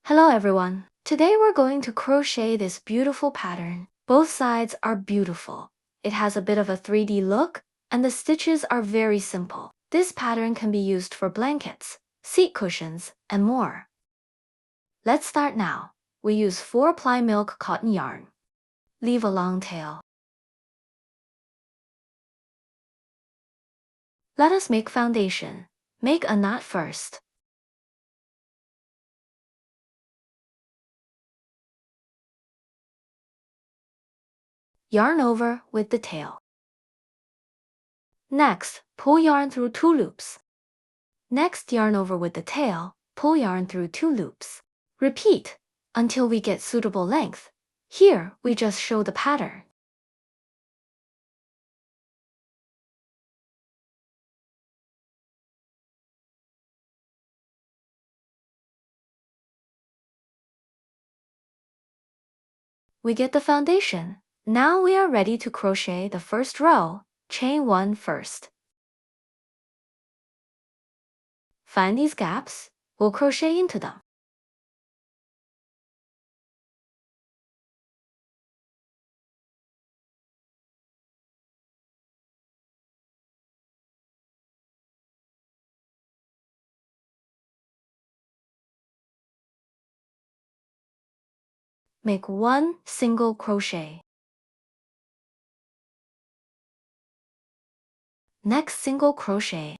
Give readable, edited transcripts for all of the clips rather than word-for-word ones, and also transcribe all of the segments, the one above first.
Hello everyone. Today we're going to crochet this beautiful pattern. Both sides are beautiful. It has a bit of a 3D look, and the stitches are very simple. This pattern can be used for blankets, seat cushions, and more. Let's start now. We use 4-ply milk cotton yarn. Leave a long tail. Let us make foundation. Make a knot first. Yarn over with the tail. Next, pull yarn through 2 loops. Next, yarn over with the tail, pull yarn through 2 loops. Repeat until we get suitable length. Here, we just show the pattern. We get the foundation. Now we are ready to crochet the first row. Chain 1 first. Find these gaps. We'll crochet into them. Make 1 single crochet. Next single crochet.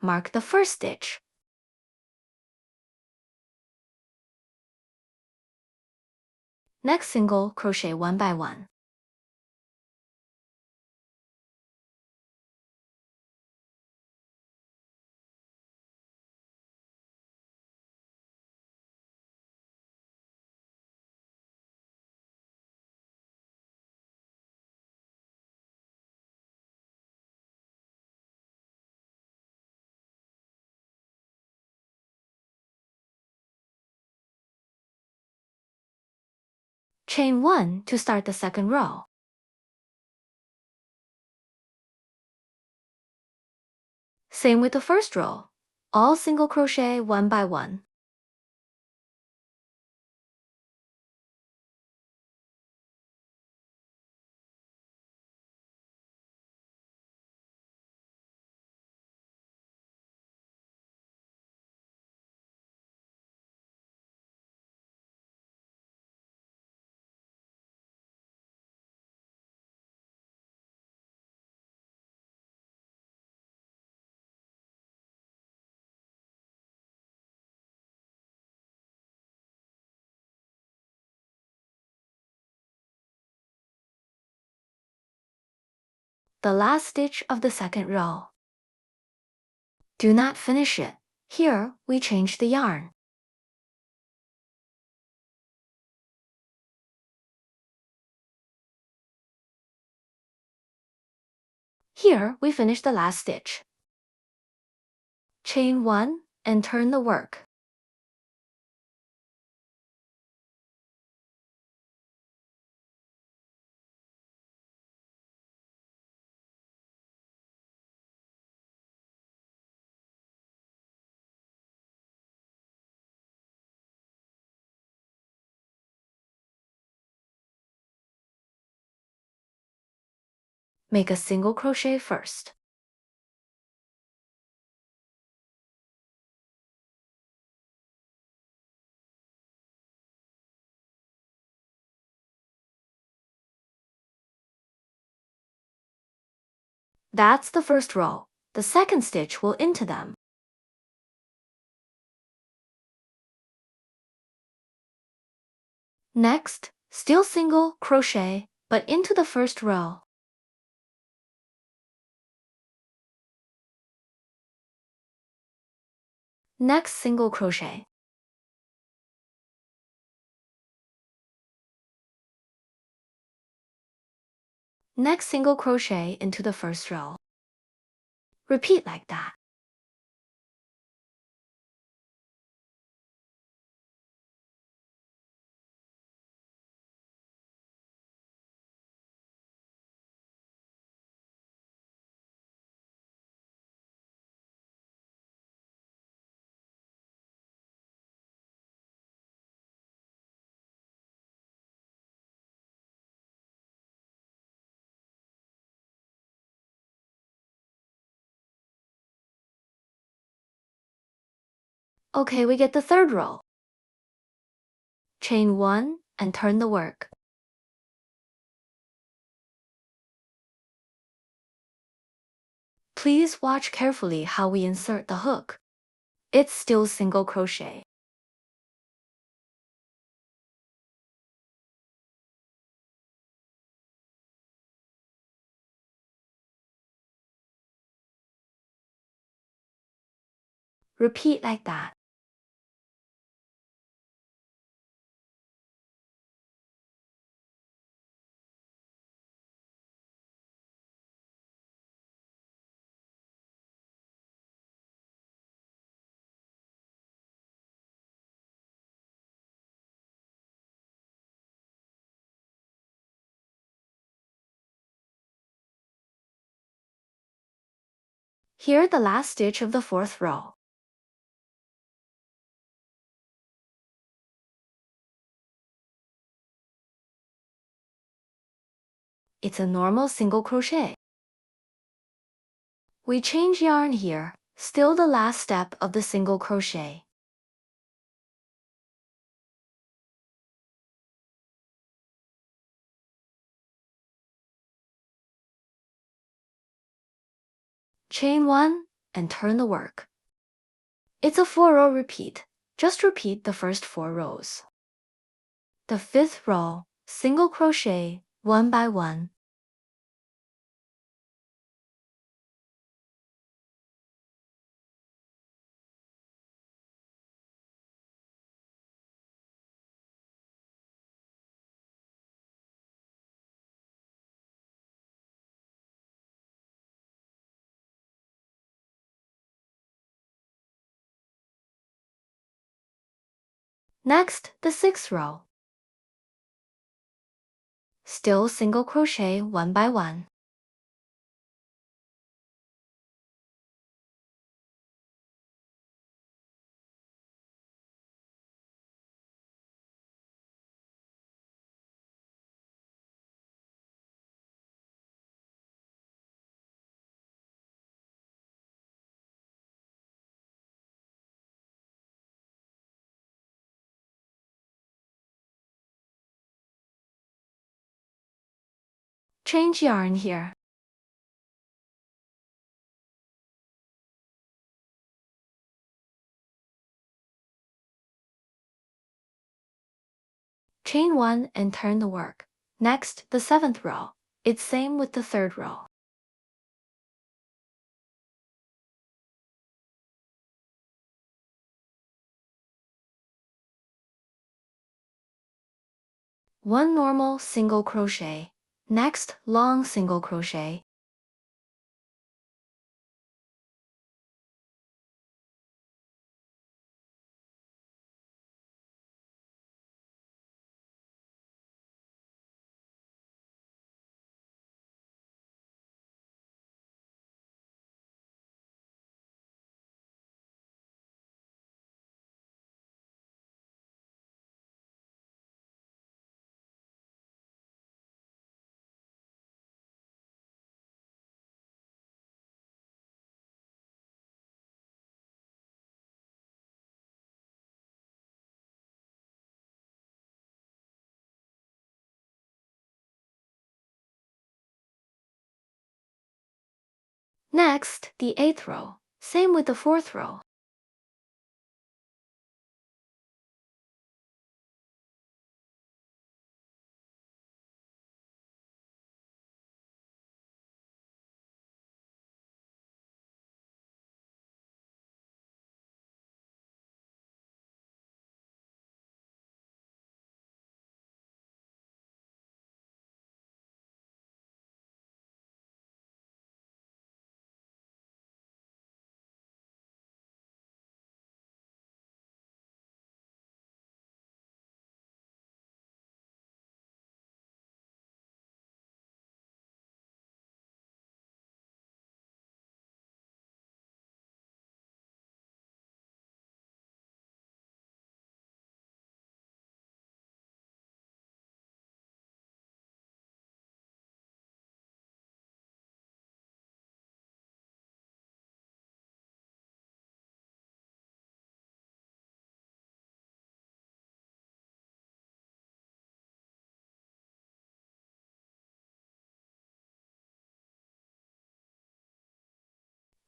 Mark the first stitch. Next single crochet 1 by 1. Chain 1 to start the second row. Same with the first row. All single crochet 1 by 1. The last stitch of the second row. Do not finish it. Here, we change the yarn. Here, we finish the last stitch. Chain 1 and turn the work. Make a single crochet first. That's the first row. The second stitch will into them. Next, still single crochet, but into the first row. Next single crochet. Next single crochet into the first row. Repeat like that. Okay, we get the third row. Chain 1 and turn the work. Please watch carefully how we insert the hook. It's still single crochet. Repeat like that. Here the last stitch of the fourth row. It's a normal single crochet. We change yarn here, still the last step of the single crochet. Chain 1 and turn the work. It's a 4-row repeat. Just repeat the first 4 rows. The 5th row, single crochet 1 by 1. Next, the 6th row. Still single crochet 1 by 1. Change yarn here. Chain 1 and turn the work. Next, the 7th row. It's same with the 3rd row. One normal single crochet. Next, long single crochet. Next, the 8th row. Same with the 4th row.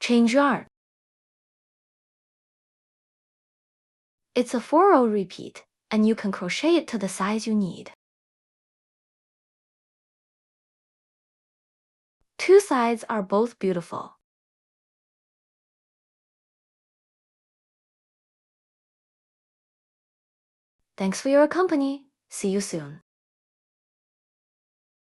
Change yarn. It's a 4-row repeat, and you can crochet it to the size you need. 2 sides are both beautiful. Thanks for your company. See you soon.